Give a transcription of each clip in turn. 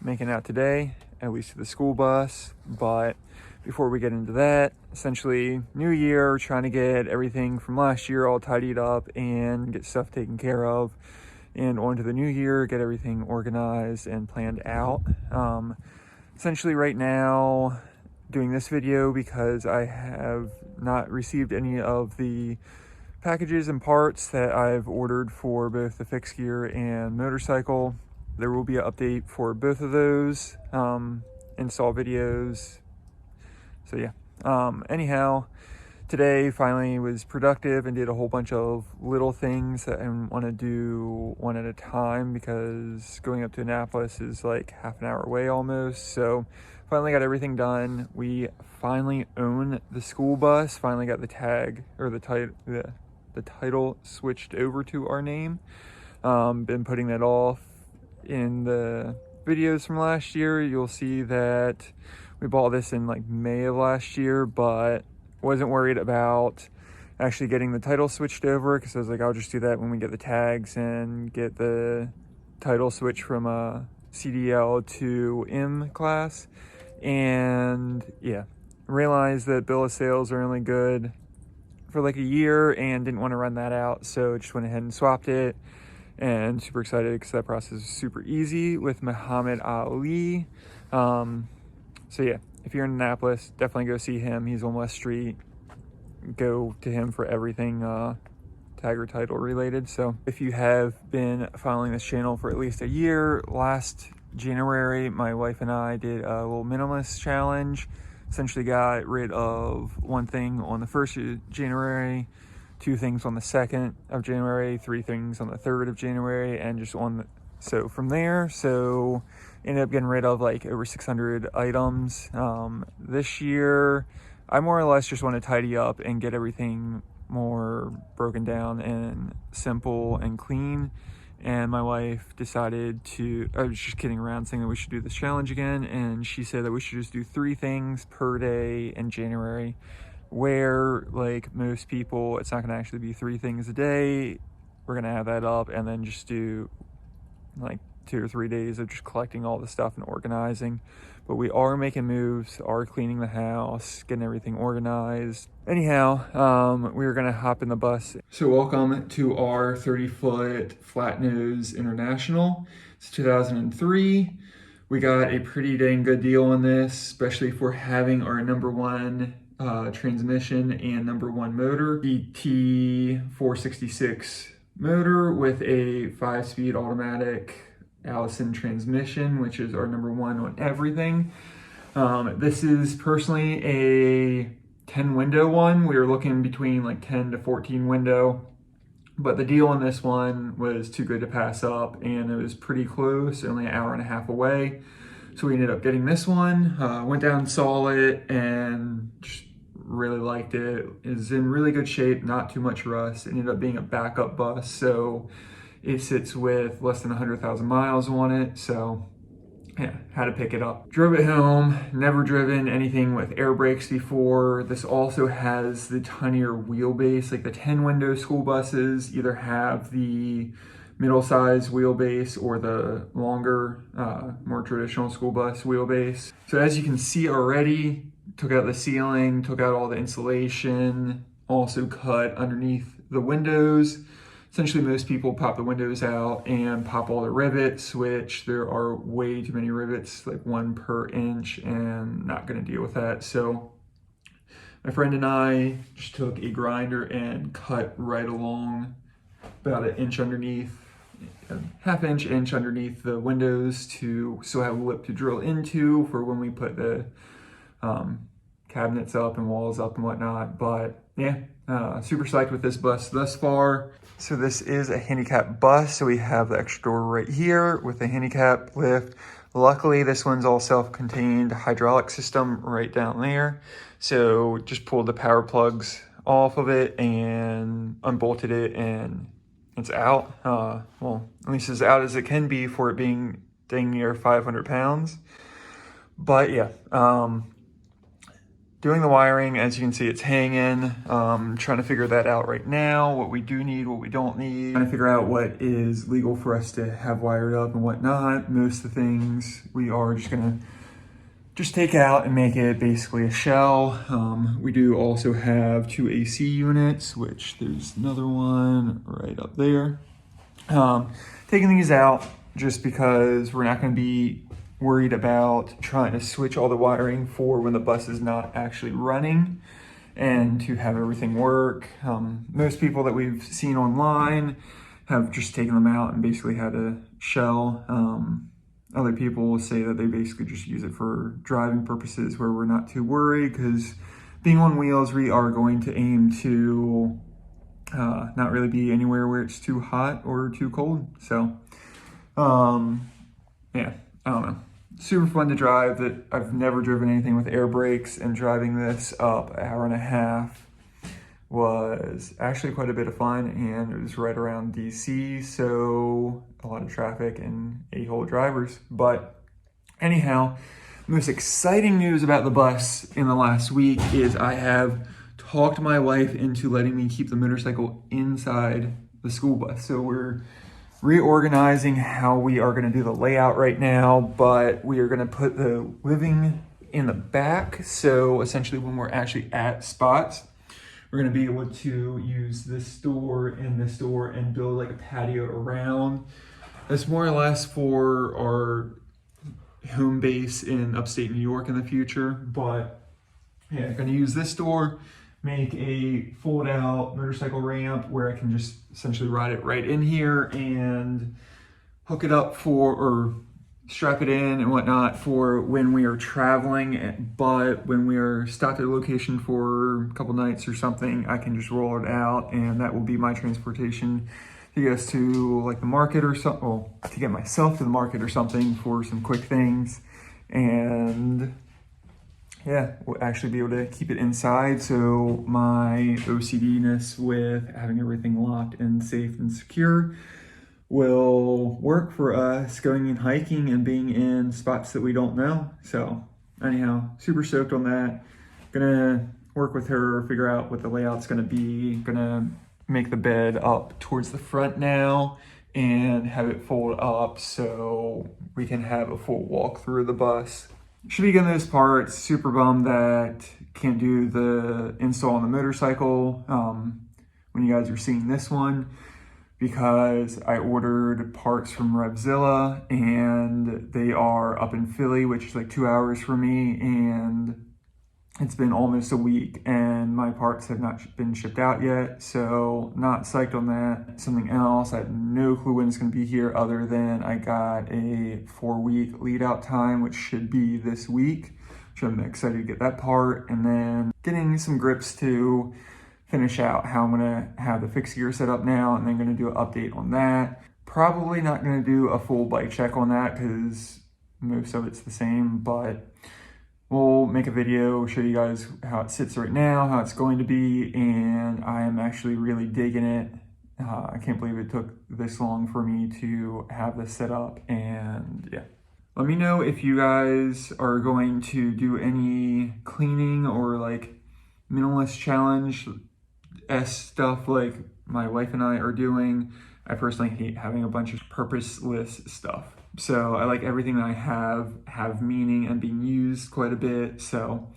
making out today, at least to the school bus. But before we get into that, essentially new year, trying to get everything from last year all tidied up and get stuff taken care of, and on to the new year, get everything organized and planned out. Essentially right now, doing this video because I have not received any of the packages and parts that I've ordered for both the fixed gear and motorcycle. There will be an update for both of those install videos. So yeah, anyhow, today finally was productive and did a whole bunch of little things that I want to do one at a time, because going up to Annapolis is like half an hour away almost. So finally got everything done. We finally own the school bus, finally got the tag or the title switched over to our name. Been putting that off. In the videos from last year, you'll see that we bought this in like May of last year, but wasn't worried about actually getting the title switched over, because I was like, I'll just do that when we get the tags and get the title switch from a CDL to M class. And yeah, realized that bill of sales are only good for like a year and didn't want to run that out, so just went ahead and swapped it. And super excited because that process is super easy with Muhammad Ali. So yeah, if you're in Annapolis, definitely go see him. He's on West Street. Go to him for everything tag or title related. So if you have been following this channel for at least a year, last January, my wife and I did a little minimalist challenge. Essentially got rid of one thing on the 1st of January, 2 things on the 2nd of January, 3 things on the 3rd of January, and just on the, so from there, so ended up getting rid of like over 600 items. This year, I more or less just want to tidy up and get everything more broken down and simple and clean. And my wife decided to, I was just kidding around saying that we should do this challenge again, and she said that we should just do 3 things per day in January, where like most people, it's not going to actually be 3 things a day. We're going to have that up and then just do like 2 or 3 days of just collecting all the stuff and organizing. But we are making moves, are cleaning the house, getting everything organized. Anyhow, we were gonna hop in the bus. So welcome to our 30-foot flat nose international. It's 2003. We got a pretty dang good deal on this, especially for having our #1 transmission and #1 motor, the T466 motor with a 5-speed automatic Allison transmission, which is our #1 on everything. This is personally a 10 window one. We were looking between like 10 to 14 window, but the deal on this one was too good to pass up, and it was pretty close, only an hour and a half away. So we ended up getting this one, went down, saw it, and just really liked it. It's in really good shape, not too much rust. It ended up being a backup bus, so it sits with less than 100,000 miles on it. So yeah, had to pick it up. Drove it home, never driven anything with air brakes before. This also has the tinier wheelbase, like the 10 window school buses either have the middle size wheelbase or the longer, more traditional school bus wheelbase. So as you can see already, took out the ceiling, took out all the insulation, also cut underneath the windows. Essentially, most people pop the windows out and pop all the rivets, which there are way too many rivets, like 1 per inch, and not gonna deal with that. So my friend and I just took a grinder and cut right along about an inch underneath, a ½ inch underneath the windows to still have a lip to drill into for when we put the cabinets up and walls up and whatnot. But yeah, super psyched with this bus thus far. So this is a handicap bus. So we have the extra door right here with the handicap lift. Luckily, this one's all self-contained hydraulic system right down there. So just pulled the power plugs off of it and unbolted it, and it's out. Well, at least as out as it can be for it being dang near 500 pounds. But yeah, doing the wiring. As you can see, it's hanging. Trying to figure that out right now, what we do need, what we don't need. Trying to figure out what is legal for us to have wired up and what not. Most of the things we are just gonna take out and make it basically a shell. We do also have 2 AC units, which there's another one right up there. Taking these out just because we're not gonna be worried about trying to switch all the wiring for when the bus is not actually running and to have everything work. Most people that we've seen online have just taken them out and basically had a shell. Other people say that they basically just use it for driving purposes where we're not too worried, because being on wheels, we are going to aim to not really be anywhere where it's too hot or too cold. So, yeah, I don't know. Super fun to drive. That I've never driven anything with air brakes, and driving this up an hour and a half was actually quite a bit of fun, and it was right around DC, so a lot of traffic and a-hole drivers. But anyhow, most exciting news about the bus in the last week is I have talked my wife into letting me keep the motorcycle inside the school bus. So we're reorganizing how we are going to do the layout right now, but we are going to put the living in the back. So essentially when we're actually at spots, we're going to be able to use this door and this door and build like a patio around. That's more or less for our home base in upstate New York in the future. But yeah, I'm going to use this door, make a fold out motorcycle ramp where I can just essentially ride it right in here and hook it up or strap it in and whatnot for when we are traveling. But when we are stopped at a location for a couple nights or something, I can just roll it out, and that will be my transportation to get us to like the market or something, well, to get myself to the market or something for some quick things. And yeah, we'll actually be able to keep it inside, so my OCD-ness with having everything locked and safe and secure will work for us going and hiking and being in spots that we don't know. So anyhow, super stoked on that. Gonna work with her, figure out what the layout's gonna be. Gonna make the bed up towards the front now and have it fold up so we can have a full walk through the bus. Should be getting those parts. Super bummed that can't do the install on the motorcycle when you guys are seeing this one, because I ordered parts from Revzilla and they are up in Philly, which is like 2 hours for me, and it's been almost a week and my parts have not been shipped out yet, so not psyched on that. Something else, I have no clue when it's going to be here other than I got a 4-week lead out time, which should be this week, which I'm excited to get that part, and then getting some grips to finish out how I'm gonna have the fixed gear set up now, and then gonna do an update on that. Probably not gonna do a full bike check on that because most of it's the same, but we'll make a video, show you guys how it sits right now, how it's going to be, and I am actually really digging it. I can't believe it took this long for me to have this set up, and yeah. Let me know if you guys are going to do any cleaning or like minimalist challenge stuff like my wife and I are doing. I personally hate having a bunch of purposeless stuff. So I like everything that I have meaning and being used quite a bit. So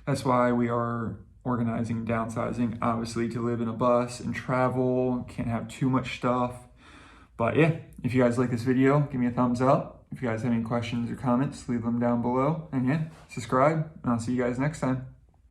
that's why we are organizing and downsizing, obviously, to live in a bus and travel. Can't have too much stuff. But yeah, if you guys like this video, give me a thumbs up. If you guys have any questions or comments, leave them down below. And yeah, subscribe, and I'll see you guys next time.